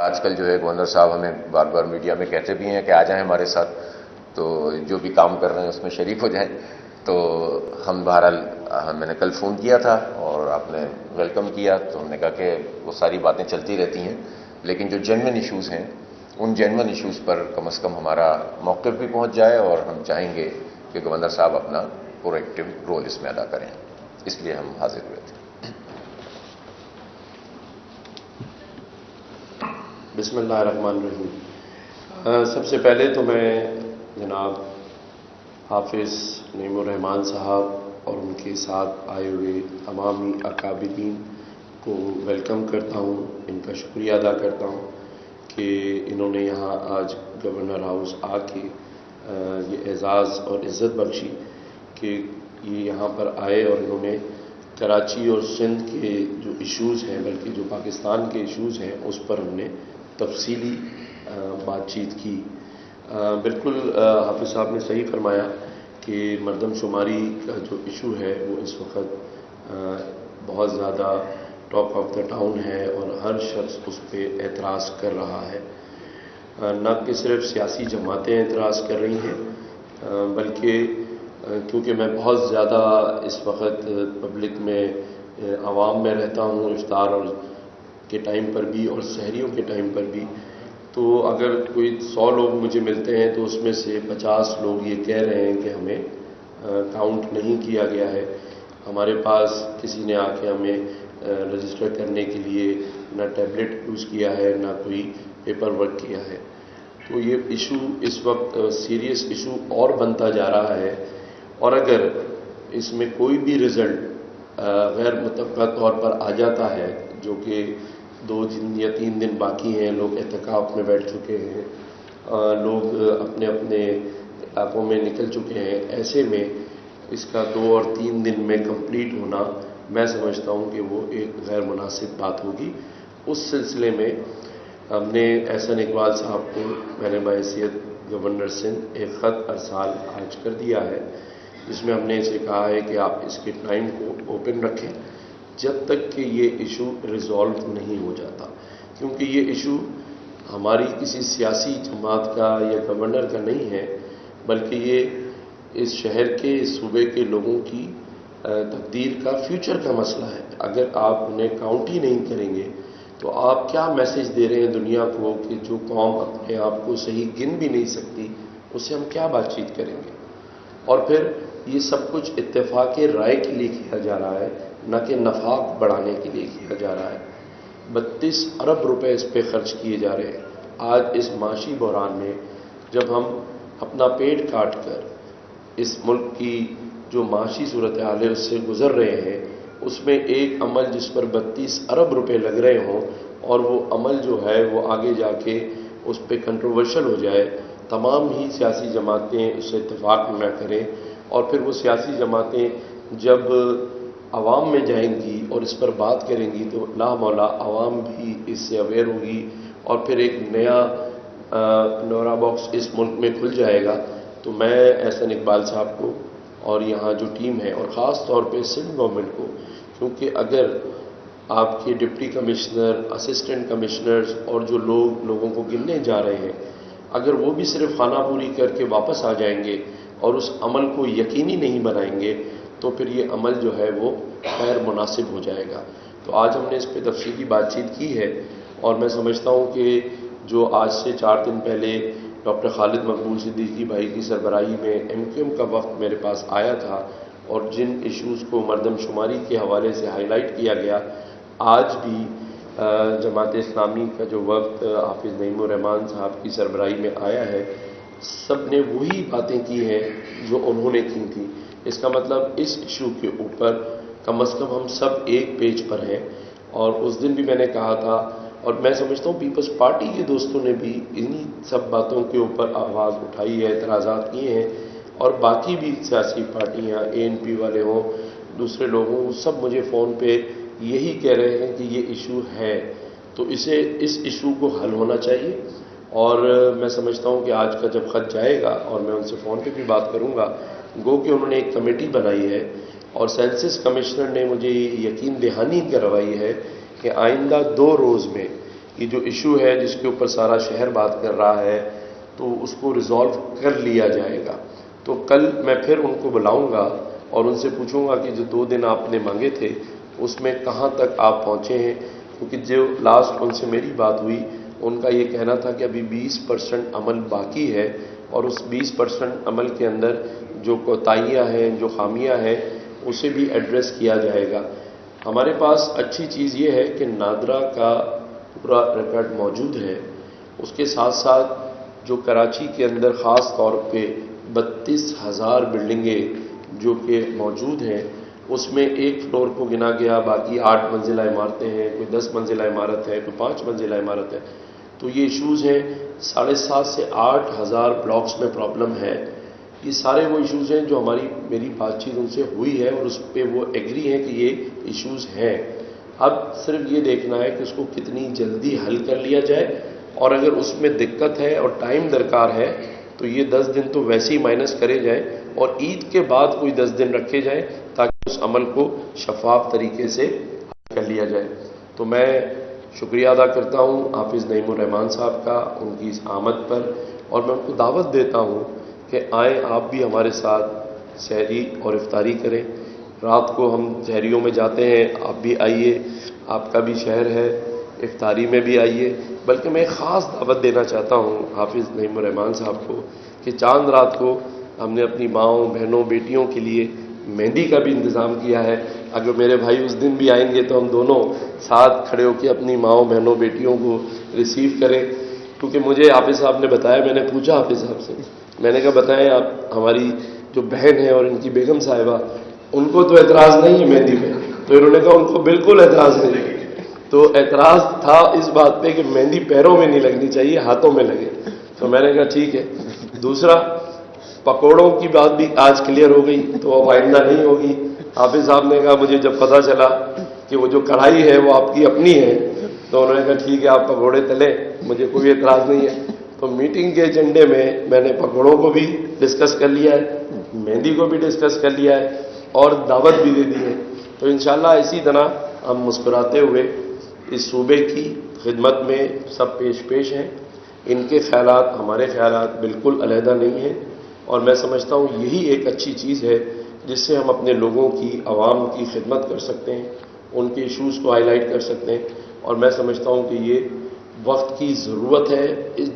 آج کل جو ہے گورنر صاحب ہمیں بار بار میڈیا میں کہتے بھی ہیں کہ آ جائیں ہمارے ساتھ، تو جو بھی کام کر رہے ہیں اس میں شریک ہو جائیں. تو ہم بہرحال میں نے کل فون کیا تھا اور آپ نے ویلکم کیا، تو ہم نے کہا کہ وہ ساری باتیں چلتی رہتی ہیں، لیکن جو جینوئن ایشوز ہیں ان جینوئن ایشوز پر کم از کم ہمارا موقف بھی پہنچ جائے، اور ہم چاہیں گے کہ گورنر صاحب اپنا پرویکٹیو رول اس میں ادا کریں. اس لیے ہم حاضر ہوئے تھے. بسم اللہ الرحمن الرحیم. سب سے پہلے تو میں جناب حافظ نعیم الرحمان صاحب اور ان کے ساتھ آئے ہوئے تمام اکابرین کو ویلکم کرتا ہوں، ان کا شکریہ ادا کرتا ہوں کہ انہوں نے یہاں آج گورنر ہاؤس آ کے یہ اعزاز اور عزت بخشی کہ یہ یہاں پر آئے اور انہوں نے کراچی اور سندھ کے جو ایشوز ہیں، بلکہ جو پاکستان کے ایشوز ہیں، اس پر ہم نے تفصیلی بات چیت کی. بالکل حافظ صاحب نے صحیح فرمایا کہ مردم شماری کا جو ایشو ہے وہ اس وقت بہت زیادہ ٹاک آف دا ٹاؤن ہے اور ہر شخص اس پہ اعتراض کر رہا ہے. نہ کہ صرف سیاسی جماعتیں اعتراض کر رہی ہیں، بلکہ کیونکہ میں بہت زیادہ اس وقت پبلک میں عوام میں رہتا ہوں، افطار اور کے ٹائم پر بھی اور سحریوں کے ٹائم پر بھی، تو اگر کوئی 100 لوگ مجھے ملتے ہیں تو اس میں سے 50 لوگ یہ کہہ رہے ہیں کہ ہمیں کاؤنٹ نہیں کیا گیا ہے. ہمارے پاس کسی نے آ کے ہمیں رجسٹر کرنے کے لیے نہ ٹیبلٹ یوز کیا ہے، نہ کوئی پیپر ورک کیا ہے. تو یہ ایشو اس وقت سیریس ایشو اور بنتا جا رہا ہے، اور اگر اس میں کوئی بھی رزلٹ غیر متفقہ طور پر آ جاتا ہے، جو کہ 2 دن یا 3 دن باقی ہیں، لوگ اعتکاف میں بیٹھ چکے ہیں، لوگ اپنے اپنے علاقوں میں نکل چکے ہیں، ایسے میں اس کا 2 اور 3 دن میں کمپلیٹ ہونا میں سمجھتا ہوں کہ وہ ایک غیر مناسب بات ہوگی. اس سلسلے میں ہم نے احسن اقبال صاحب کو میں نے بحیثیت گورنر سندھ ایک خط ارسال آج کر دیا ہے، جس میں ہم نے اسے کہا ہے کہ آپ اس کے ٹائم کو اوپن رکھیں جب تک کہ یہ ایشو ریزالو نہیں ہو جاتا، کیونکہ یہ ایشو ہماری کسی سیاسی جماعت کا یا گورنر کا نہیں ہے، بلکہ یہ اس شہر کے، اس صوبے کے لوگوں کی تقدیر کا، فیوچر کا مسئلہ ہے. اگر آپ انہیں کاؤنٹ ہی نہیں کریں گے تو آپ کیا میسج دے رہے ہیں دنیا کو کہ جو قوم اپنے آپ کو صحیح گن بھی نہیں سکتی اس سے ہم کیا بات چیت کریں گے؟ اور پھر یہ سب کچھ اتفاق رائے کے لیے کیا جا رہا ہے، نہ کہ نفاق بڑھانے کے لیے کیا جا رہا ہے. 32 ارب روپے اس پہ خرچ کیے جا رہے ہیں. آج اس معاشی بحران میں جب ہم اپنا پیٹ کاٹ کر اس ملک کی جو معاشی صورتحال ہے اس سے گزر رہے ہیں، اس میں ایک عمل جس پر 32 ارب روپے لگ رہے ہوں اور وہ عمل جو ہے وہ آگے جا کے اس پہ کنٹروورشل ہو جائے، تمام ہی سیاسی جماعتیں اس سے اتفاق نہ کریں، اور پھر وہ سیاسی جماعتیں جب عوام میں جائیں گی اور اس پر بات کریں گی تو لا مولا عوام بھی اس سے اویئر ہوگی، اور پھر ایک نیا نورا باکس اس ملک میں کھل جائے گا. تو میں احسن اقبال صاحب کو اور یہاں جو ٹیم ہے، اور خاص طور پہ سندھ گورنمنٹ کو، کیونکہ اگر آپ کے ڈپٹی کمشنر، اسسٹنٹ کمشنرز اور جو لوگوں کو گننے جا رہے ہیں، اگر وہ بھی صرف خانہ پوری کر کے واپس آ جائیں گے اور اس عمل کو یقینی نہیں بنائیں گے تو پھر یہ عمل جو ہے وہ غیر مناسب ہو جائے گا. تو آج ہم نے اس پہ تفصیلی بات چیت کی ہے، اور میں سمجھتا ہوں کہ جو آج سے 4 دن پہلے ڈاکٹر خالد مقبول صدیقی بھائی کی سربراہی میں MQM کا وقت میرے پاس آیا تھا اور جن ایشوز کو مردم شماری کے حوالے سے ہائی لائٹ کیا گیا، آج بھی جماعت اسلامی کا جو وقت حافظ نعیم الرحمان صاحب کی سربراہی میں آیا ہے، سب نے وہی باتیں کی ہیں جو انہوں نے کی تھیں. اس کا مطلب اس ایشو کے اوپر کم از کم ہم سب ایک پیج پر ہیں. اور اس دن بھی میں نے کہا تھا، اور میں سمجھتا ہوں پیپلز پارٹی کے دوستوں نے بھی انہی سب باتوں کے اوپر آواز اٹھائی ہے، اعتراضات کیے ہیں، اور باقی بھی سیاسی پارٹیاں، ANP والے ہوں، دوسرے لوگ ہوں، سب مجھے فون پہ یہی کہہ رہے ہیں کہ یہ ایشو ہے، تو اس ایشو کو حل ہونا چاہیے. اور میں سمجھتا ہوں کہ آج کا جب خط جائے گا، اور میں ان سے فون پہ بھی بات کروں گا، گو کہ انہوں نے ایک کمیٹی بنائی ہے، اور سینسس کمشنر نے مجھے یقین دہانی کروائی ہے کہ آئندہ 2 روز میں یہ جو ایشو ہے جس کے اوپر سارا شہر بات کر رہا ہے تو اس کو ریزالو کر لیا جائے گا. تو کل میں پھر ان کو بلاؤں گا اور ان سے پوچھوں گا کہ جو 2 دن آپ نے مانگے تھے اس میں کہاں تک آپ پہنچے ہیں، کیونکہ جو لاسٹ ان سے میری بات ہوئی ان کا یہ کہنا تھا کہ ابھی 20% عمل باقی ہے اور اس 20% عمل کے اندر جو کوتاہیاں ہیں، جو خامیاں ہیں، اسے بھی ایڈریس کیا جائے گا. ہمارے پاس اچھی چیز یہ ہے کہ نادرا کا پورا ریکارڈ موجود ہے. اس کے ساتھ ساتھ جو کراچی کے اندر خاص طور پہ 32,000 بلڈنگیں جو کہ موجود ہیں، اس میں ایک فلور کو گنا گیا، باقی 8 منزلہ عمارتیں ہیں، کوئی 10 منزلہ عمارت ہے، کوئی 5 منزلہ عمارت ہے. تو یہ ایشوز ہیں. 7,500 سے 8,000 بلاکس میں پرابلم ہے. یہ سارے وہ ایشوز ہیں جو میری بات چیت ان سے ہوئی ہے اور اس پہ وہ ایگری ہیں کہ یہ ایشوز ہیں. اب صرف یہ دیکھنا ہے کہ اس کو کتنی جلدی حل کر لیا جائے، اور اگر اس میں دقت ہے اور ٹائم درکار ہے تو یہ 10 دن تو ویسے ہی مائنس کرے جائیں اور عید کے بعد کوئی 10 دن رکھے جائیں تاکہ اس عمل کو شفاف طریقے سے حل کر لیا جائے. تو میں شکریہ ادا کرتا ہوں حافظ نعیم الرحمان صاحب کا ان کی اس آمد پر، اور میں ان کو دعوت دیتا ہوں کہ آئیں آپ بھی ہمارے ساتھ سحری اور افطاری کریں. رات کو ہم سحریوں میں جاتے ہیں، آپ بھی آئیے، آپ کا بھی شہر ہے، افطاری میں بھی آئیے. بلکہ میں خاص دعوت دینا چاہتا ہوں حافظ نعیم الرحمان صاحب کو کہ چاند رات کو ہم نے اپنی ماؤں، بہنوں، بیٹیوں کے لیے مہندی کا بھی انتظام کیا ہے. اگر میرے بھائی اس دن بھی آئیں گے تو ہم دونوں ساتھ کھڑے ہو کے اپنی ماؤں، بہنوں، بیٹیوں کو ریسیو کریں. کیونکہ مجھے حافظ صاحب نے بتایا، میں نے پوچھا حافظ صاحب سے، میں نے کہا بتائیں آپ، ہماری جو بہن ہے اور ان کی بیگم صاحبہ، ان کو تو اعتراض نہیں ہے مہندی پہ؟ تو انہوں نے کہا ان کو بالکل اعتراض نہیں ہے. تو اعتراض تھا اس بات پہ کہ مہندی پیروں میں نہیں لگنی چاہیے، ہاتھوں میں لگے. تو میں نے کہا ٹھیک ہے. دوسرا، پکوڑوں کی بات بھی آج کلیئر ہو گئی تو اب آئندہ نہیں ہوگی. حافظ صاحب نے کہا مجھے جب پتا چلا کہ وہ جو کڑھائی ہے وہ آپ کی اپنی ہے تو انہوں نے کہا ٹھیک ہے آپ پکوڑے تلیں، مجھے کوئی اعتراض نہیں ہے. تو میٹنگ کے ایجنڈے میں نے پکوڑوں کو بھی ڈسکس کر لیا ہے، مہندی کو بھی ڈسکس کر لیا ہے اور دعوت بھی دے دی ہے. تو انشاءاللہ اسی طرح ہم مسکراتے ہوئے اس صوبے کی خدمت میں سب پیش ہیں. ان کے خیالات ہمارے خیالات بالکل علیحدہ نہیں ہیں، اور میں سمجھتا ہوں یہی ایک اچھی چیز ہے جس سے ہم اپنے لوگوں کی، عوام کی خدمت کر سکتے ہیں، ان کے ایشوز کو ہائی لائٹ کر سکتے ہیں. اور میں سمجھتا ہوں کہ یہ وقت کی ضرورت ہے.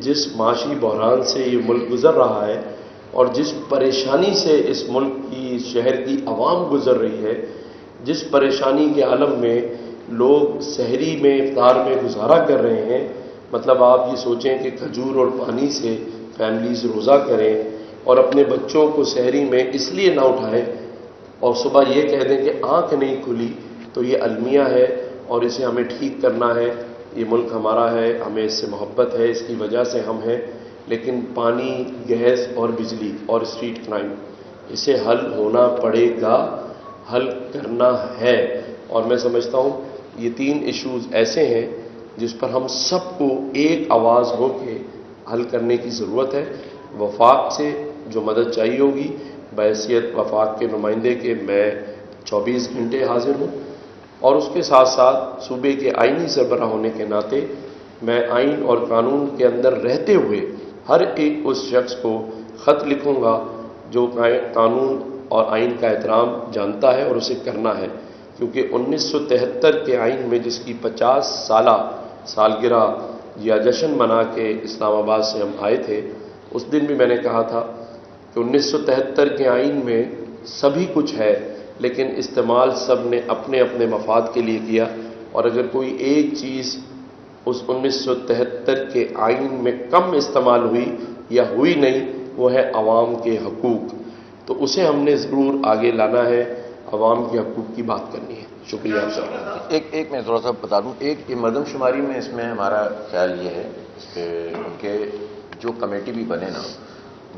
جس معاشی بحران سے یہ ملک گزر رہا ہے اور جس پریشانی سے اس ملک کی، شہر کی عوام گزر رہی ہے، جس پریشانی کے عالم میں لوگ سحری میں، افطار میں گزارا کر رہے ہیں، مطلب آپ یہ سوچیں کہ کھجور اور پانی سے فیملیز روزہ کریں اور اپنے بچوں کو سحری میں اس لیے نہ اٹھائیں اور صبح یہ کہہ دیں کہ آنکھ نہیں کھلی، تو یہ المیہ ہے اور اسے ہمیں ٹھیک کرنا ہے. یہ ملک ہمارا ہے، ہمیں اس سے محبت ہے، اس کی وجہ سے ہم ہیں. لیکن پانی، گیس اور بجلی اور اسٹریٹ کرائم، اسے حل ہونا پڑے گا، حل کرنا ہے. اور میں سمجھتا ہوں یہ 3 ایشوز ایسے ہیں جس پر ہم سب کو ایک آواز ہو کے حل کرنے کی ضرورت ہے. وفاق سے جو مدد چاہیے ہوگی، بحیثیت وفاق کے نمائندے کے میں 24 گھنٹے حاضر ہوں، اور اس کے ساتھ ساتھ صوبے کے آئینی سربراہ ہونے کے ناطے میں آئین اور قانون کے اندر رہتے ہوئے ہر ایک اس شخص کو خط لکھوں گا جو قانون اور آئین کا احترام جانتا ہے اور اسے کرنا ہے. کیونکہ 1973 کے آئین میں جس کی 50 سالہ سالگرہ یا جشن منا کے اسلام آباد سے ہم آئے تھے، اس دن بھی میں نے کہا تھا کہ 1973 کے آئین میں سبھی کچھ ہے لیکن استعمال سب نے اپنے اپنے مفاد کے لیے کیا، اور اگر کوئی ایک چیز اس 1973 کے آئین میں کم استعمال ہوئی یا ہوئی نہیں، وہ ہے عوام کے حقوق. تو اسے ہم نے ضرور آگے لانا ہے، عوام کے حقوق کی بات کرنی ہے. شکریہ آپ صاحب. ایک میں تھوڑا سا بتا دوں، ایک مردم شماری میں اس میں ہمارا خیال یہ ہے کہ جو کمیٹی بھی بنے نا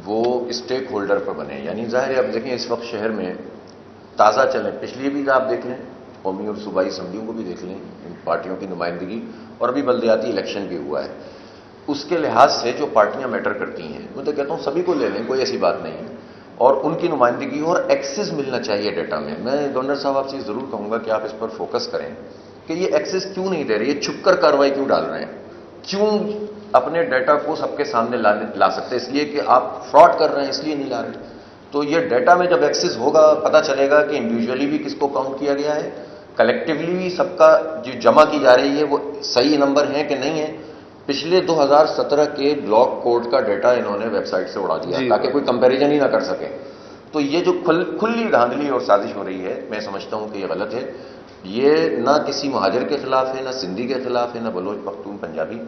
وہ اسٹیک ہولڈر پر بنے. یعنی ظاہر ہے اب دیکھیں اس وقت شہر میں تازہ چلیں، پچھلی بھی آپ دیکھ لیں، قومی اور صوبائی اسمبلیوں کو بھی دیکھ لیں، ان پارٹیوں کی نمائندگی، اور ابھی بلدیاتی الیکشن بھی ہوا ہے. اس کے لحاظ سے جو پارٹیاں میٹر کرتی ہیں، میں تو کہتا ہوں سبھی کو لے لیں، کوئی ایسی بات نہیں ہے، اور ان کی نمائندگی اور ایکسس ملنا چاہیے ڈیٹا میں. میں گورنر صاحب آپ سے ضرور کہوں گا کہ آپ اس پر فوکس کریں کہ یہ ایکسس کیوں نہیں دے رہے، یہ چھپ کر کارروائی کیوں ڈال رہے ہیں. کیوں اپنے ڈیٹا کو سب کے سامنے لا سکتے؟ اس لیے کہ آپ فراڈ کر رہے ہیں، اس لیے نہیں لا رہے. تو یہ ڈیٹا میں جب ایکسس ہوگا پتہ چلے گا کہ انڈیویجولی بھی کس کو کاؤنٹ کیا گیا ہے، کلیکٹیولی بھی سب کا جو جمع کی جا رہی ہے وہ صحیح نمبر ہیں کہ نہیں ہے. پچھلے 2017 کے بلاک کوڈ کا ڈیٹا انہوں نے ویب سائٹ سے اڑا دیا تاکہ کوئی کمپیریزن ہی نہ کر سکے. تو یہ جو کھلی دھاندلی اور سازش ہو رہی ہے، میں سمجھتا ہوں کہ یہ غلط ہے. یہ نہ کسی مہاجر کے خلاف ہے، نہ سندھی کے خلاف ہے، نہ بلوچ پختون پنجابی،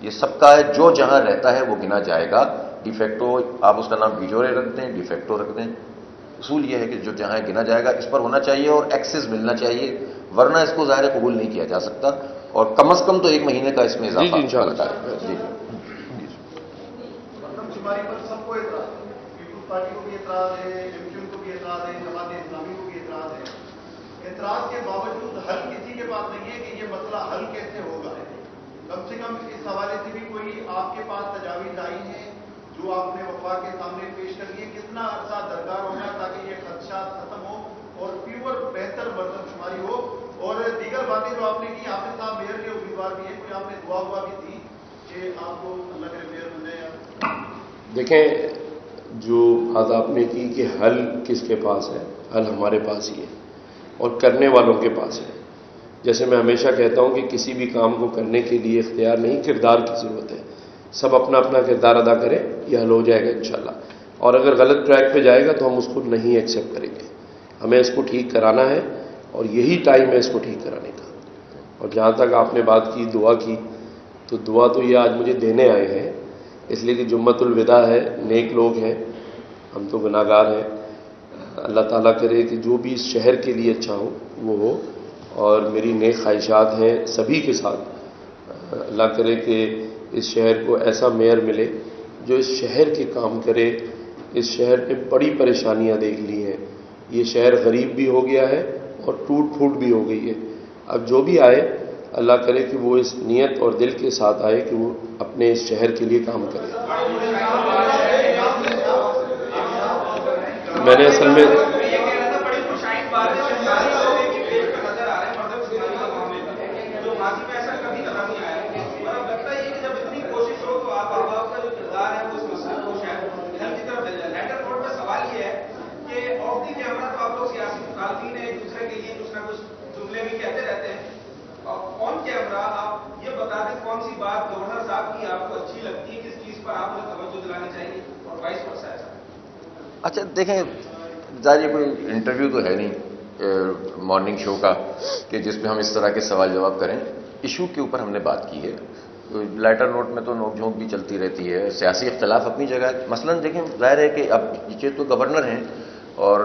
یہ سب کا ہے. جو جہاں رہتا ہے وہ گنا جائے گا. ڈیفیکٹو آپ اس کا نام بیجورے رکھ دیں، ڈیفیکٹو رکھ دیں، اصول یہ ہے کہ جو جہاں گنا جائے گا اس پر ہونا چاہیے اور ایکسس ملنا چاہیے، ورنہ اس کو ظاہر قبول نہیں کیا جا سکتا. اور کم از کم تو 1 مہینے کا اس میں اضافہ انشاءاللہ ہے. جی شماری پر سب کو اعتراض ہے، پیپلز پارٹی کو بھی اعتراض ہے، ایم کیو کو بھی اعتراض ہے، جماعت اسلامی کو بھی اعتراض ہے. اعتراض کے باوجود حل کسی کے پاس نہیں ہے کہ یہ مسئلہ حل کیسے ہوگا. کم سے کم اس حوالے سے بھی کوئی آپ کے پاس تجاویز آئی ہیں جو آپ نے وفاق کے سامنے پیش کر دیے؟ کتنا عرصہ درکار ہوگا تاکہ یہ خدشات ختم ہو اور پیور بہتر مردم شماری ہو؟ اور دیگر باتیں جو آپ نے کی، حافظ صاحب میئر کے امیدوار بھی ہیں، کوئی آپ نے دعا بھی تھی کہ آپ کو اللہ کے میئر بن جائے؟ دیکھیں، جو بات آپ نے کی کہ حل کس کے پاس ہے، حل ہمارے پاس ہی ہے اور کرنے والوں کے پاس ہے. جیسے میں ہمیشہ کہتا ہوں کہ کسی بھی کام کو کرنے کے لیے اختیار نہیں، کردار کی ضرورت ہے. سب اپنا اپنا کردار ادا کریں، یہ حل ہو جائے گا انشاءاللہ. اور اگر غلط ٹریک پہ جائے گا تو ہم اس کو نہیں ایکسیپٹ کریں گے. ہمیں اس کو ٹھیک کرانا ہے اور یہی ٹائم ہے اس کو ٹھیک کرانے کا. اور جہاں تک آپ نے بات کی دعا کی، تو دعا تو یہ آج مجھے دینے آئے ہیں، اس لیے کہ جمعۃ الوداع ہے، نیک لوگ ہیں، ہم تو گناہ گار ہیں. اللہ تعالیٰ کرے کہ جو بھی اس شہر کے لیے اچھا ہو وہ ہو، اور میری نیک خواہشات ہیں سبھی کے ساتھ. اللہ کرے کہ اس شہر کو ایسا میئر ملے جو اس شہر کے کام کرے. اس شہر نے بڑی پریشانیاں دیکھ لی ہیں، یہ شہر غریب بھی ہو گیا ہے اور ٹوٹ پھوٹ بھی ہو گئی ہے. اب جو بھی آئے اللہ کرے کہ وہ اس نیت اور دل کے ساتھ آئے کہ وہ اپنے اس شہر کے لیے کام کرے. میں نے اصل میں کون سی بات گورنر صاحب کی آپ کو اچھی لگتی ہے، کس چیز پر آپ کو توجہ دلانی چاہیے اور وائس ورسا ہے؟ اچھا دیکھیں، ظاہر یہ کوئی انٹرویو تو ہے نہیں مارننگ شو کا کہ جس پہ ہم اس طرح کے سوال جواب کریں. ایشو کے اوپر ہم نے بات کی ہے. لائٹر نوٹ میں تو نوک جھونک بھی چلتی رہتی ہے، سیاسی اختلاف اپنی جگہ. مثلا دیکھیں، ظاہر ہے کہ اب یہ تو گورنر ہیں، اور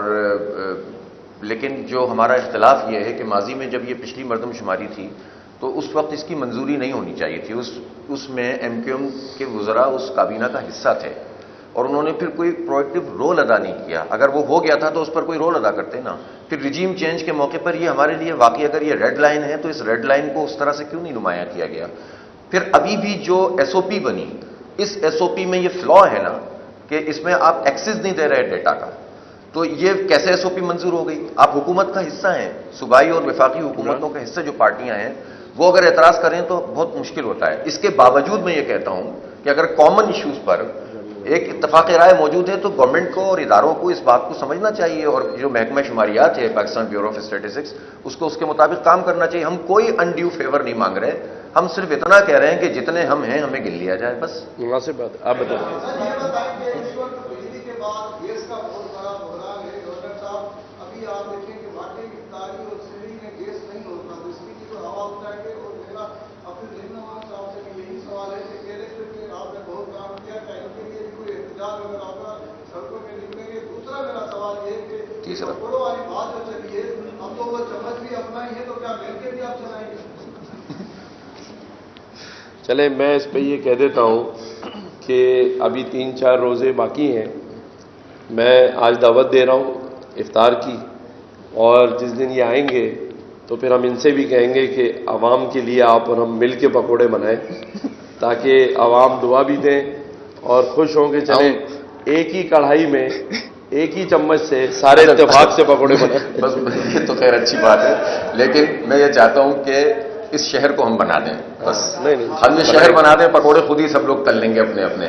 لیکن جو ہمارا اختلاف یہ ہے کہ ماضی میں جب یہ پچھلی مردم شماری تھی تو اس وقت اس کی منظوری نہیں ہونی چاہیے تھی. اس میں ایم کیو ایم کے وزراء اس کابینہ کا حصہ تھے اور انہوں نے پھر کوئی پرویکٹیو رول ادا نہیں کیا. اگر وہ ہو گیا تھا تو اس پر کوئی رول ادا کرتے نا. پھر رجیم چینج کے موقع پر یہ ہمارے لیے واقعی اگر یہ ریڈ لائن ہے تو اس ریڈ لائن کو اس طرح سے کیوں نہیں نمایاں کیا گیا. پھر ابھی بھی جو ایس او پی بنی، اس ایس او پی میں یہ فلا ہے نا کہ اس میں آپ ایکسس نہیں دے رہے ڈیٹا کا. تو یہ کیسے ایس او پی منظور ہو گئی؟ آپ حکومت کا حصہ ہیں، صوبائی اور وفاقی حکومتوں کا حصہ جو پارٹیاں ہیں وہ اگر اعتراض کریں تو بہت مشکل ہوتا ہے. اس کے باوجود میں یہ کہتا ہوں کہ اگر کامن ایشوز پر ایک اتفاق رائے موجود ہے تو گورنمنٹ کو اور اداروں کو اس بات کو سمجھنا چاہیے، اور جو محکمہ شماریات ہے پاکستان بیورو آف اسٹیٹسٹکس، اس کو اس کے مطابق کام کرنا چاہیے. ہم کوئی انڈیو فیور نہیں مانگ رہے، ہم صرف اتنا کہہ رہے ہیں کہ جتنے ہم ہیں ہمیں گن لیا جائے بس. مناسب بات آپ بتائیں. آپ دیکھیں کہ واقعی افطاری اور سیری میں گیس نہیں ہوتا، تو اس کی جو ہوا اٹھائے گے. اور میرا اپنے ذہن صاحب سے بھی یہی سوال ہے کہ پہلے کہ آپ نے بہت کام کیا، ان کے لیے بھی کوئی احتجاج اگر آپ کا سڑکوں پہ نکلیں گے. دوسرا میرا سوال یہ ہے کہ کپڑوں والی بات جو چلی ہے، ہم تو وہ چمچ بھی اپنا ہی ہے، تو کیا مل کے بھی آپ چلائیں گے؟ چلے میں اس پہ یہ کہہ دیتا ہوں کہ ابھی 3-4 روزے باقی ہیں. میں آج دعوت دے رہا ہوں افطار کی، اور جس دن یہ آئیں گے تو پھر ہم ان سے بھی کہیں گے کہ عوام کے لیے آپ اور ہم مل کے پکوڑے بنائیں تاکہ عوام دعا بھی دیں اور خوش ہوں کہ چلیں ایک ہی کڑھائی میں ایک ہی چمچ سے سارے اتفاق سے پکوڑے بنائیں. بس یہ تو خیر اچھی بات ہے، لیکن میں یہ چاہتا ہوں کہ اس شہر کو ہم بنا دیں، بس نہیں ہم یہ شہر بنا دیں، پکوڑے خود ہی سب لوگ تل لیں گے اپنے اپنے.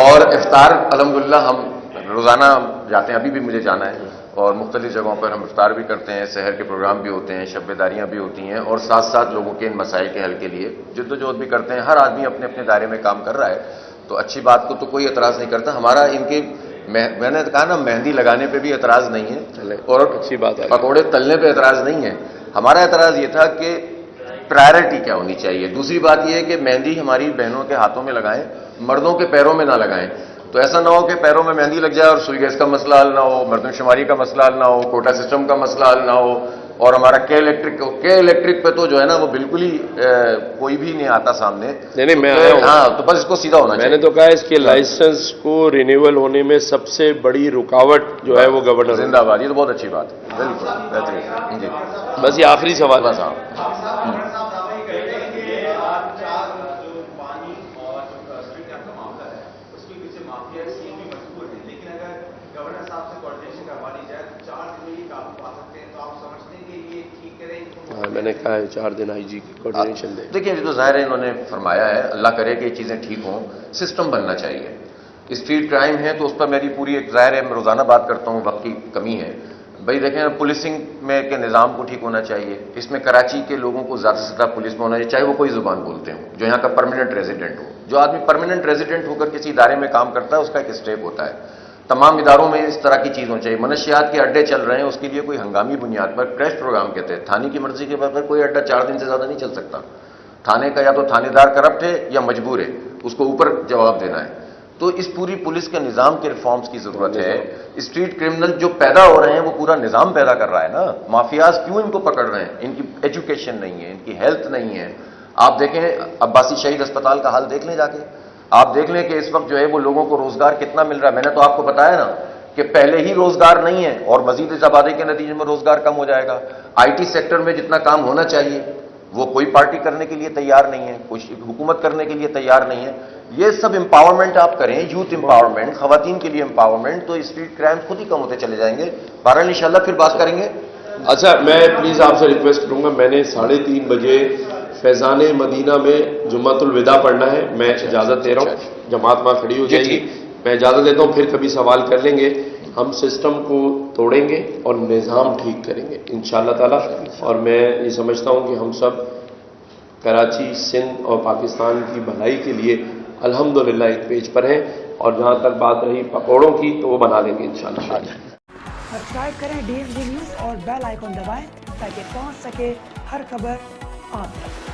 اور افطار الحمدللہ ہم روزانہ جاتے ہیں، ابھی بھی مجھے جانا ہے، اور مختلف جگہوں پر ہم افطار بھی کرتے ہیں، سحر کے پروگرام بھی ہوتے ہیں، شب بیداریاں بھی ہوتی ہیں، اور ساتھ ساتھ لوگوں کے ان مسائل کے حل کے لیے جدوجہد بھی کرتے ہیں. ہر آدمی اپنے اپنے دائرے میں کام کر رہا ہے، تو اچھی بات کو تو کوئی اعتراض نہیں کرتا. ہمارا ان کے میں نے کہا نا مہندی لگانے پہ بھی اعتراض نہیں ہے اور اچھی بات ہے، پکوڑے تلنے پہ اعتراض نہیں ہے. ہمارا اعتراض یہ تھا کہ پرائرٹی کیا ہونی چاہیے. دوسری بات یہ ہے کہ مہندی ہماری بہنوں کے ہاتھوں میں لگائیں، مردوں کے پیروں میں نہ لگائیں. تو ایسا نہ ہو کہ پیروں میں مہندی لگ جائے اور سوئی گیس کا مسئلہ حل نہ ہو، مردم شماری کا مسئلہ حل نہ ہو، کوٹا سسٹم کا مسئلہ حل نہ ہو، اور ہمارا کے الیکٹرک پہ تو جو ہے نا وہ بالکل ہی کوئی بھی نہیں آتا سامنے. نہیں میں آیا ہوں. ہاں تو بس اس کو سیدھا ہونا چاہیے. میں نے تو کہا اس کے لائسنس کو رینیول ہونے میں سب سے بڑی رکاوٹ جو ہے وہ گورنر. زندہ باد، یہ تو بہت اچھی بات ہے، بالکل بہترین. جی بس یہ آخری سوال بس. ہاں میں نے کہا ہے 4 دن آئی جی کی کوآرڈینیشن دے. دیکھیں یہ تو ظاہر ہے انہوں نے فرمایا ہے، اللہ کرے کہ یہ چیزیں ٹھیک ہوں. سسٹم بننا چاہیے. اسٹریٹ کرائم ہے تو اس پر میری پوری ایک ظاہر ہے، میں روزانہ بات کرتا ہوں، وقت کی کمی ہے. بھائی دیکھیں پولیسنگ میں کے نظام کو ٹھیک ہونا چاہیے. اس میں کراچی کے لوگوں کو زیادہ سے زیادہ پولیس میں ہونا چاہیے، چاہے وہ کوئی زبان بولتے ہوں، جو یہاں کا پرماننٹ ریزیڈنٹ ہو. جو آدمی پرماننٹ ریزیڈنٹ ہو کر کسی ادارے میں کام کرتا ہے اس کا ایک اسٹیپ ہوتا ہے. تمام اداروں میں اس طرح کی چیز ہونی چاہیے. منشیات کے اڈے چل رہے ہیں، اس کے لیے کوئی ہنگامی بنیاد پر کریش پروگرام کہتے ہیں، تھانے کی مرضی کے بغیر کوئی اڈا 4 دن سے زیادہ نہیں چل سکتا. تھانے کا یا تو تھانے دار کرپٹ ہے یا مجبور ہے، اس کو اوپر جواب دینا ہے. تو اس پوری پولیس کے نظام کے ریفارمز کی ضرورت ہے. اسٹریٹ کرمنل جو پیدا ہو رہے ہیں وہ پورا نظام پیدا کر رہا ہے نا. مافیاز کیوں ان کو پکڑ رہے ہیں؟ ان کی ایجوکیشن نہیں ہے، ان کی ہیلتھ نہیں ہے. آپ دیکھیں عباسی شہید اسپتال کا حال دیکھ لیں جا کے. آپ دیکھ لیں کہ اس وقت جو ہے وہ لوگوں کو روزگار کتنا مل رہا ہے. میں نے تو آپ کو بتایا نا کہ پہلے ہی روزگار نہیں ہے اور مزید آبادی کے نتیجے میں روزگار کم ہو جائے گا. آئی ٹی سیکٹر میں جتنا کام ہونا چاہیے وہ کوئی پارٹی کرنے کے لیے تیار نہیں ہے، کوئی حکومت کرنے کے لیے تیار نہیں ہے. یہ سب امپاورمنٹ آپ کریں، یوتھ امپاورمنٹ، خواتین کے لیے امپاورمنٹ، تو اسٹریٹ کرائم خود ہی کم ہوتے چلے جائیں گے. بہرحال انشاءاللہ پھر بات کریں گے. اچھا میں پلیز آپ سے ریکویسٹ کروں گا، میں نے 3:30 بجے فیضان مدینہ میں جمعۃ الوداع پڑھنا ہے. میں اجازت دے رہا ہوں، جماعت وہاں کھڑی ہو جائے گی. میں اجازت دیتا ہوں، پھر کبھی سوال کر لیں گے. ہم سسٹم کو توڑیں گے اور نظام ٹھیک کریں گے انشاءاللہ تعالی. اور میں یہ سمجھتا ہوں کہ ہم سب کراچی، سندھ اور پاکستان کی بھلائی کے لیے الحمدللہ ایک پیج پر ہیں. اور جہاں تک بات رہی پکوڑوں کی تو وہ بنا لیں گے انشاءاللہ. سبسکرائب کریں DSD نیوز اور بیل آئیکن دبائیں تاکہ پہنچ سکے ہر خبر آپ تک.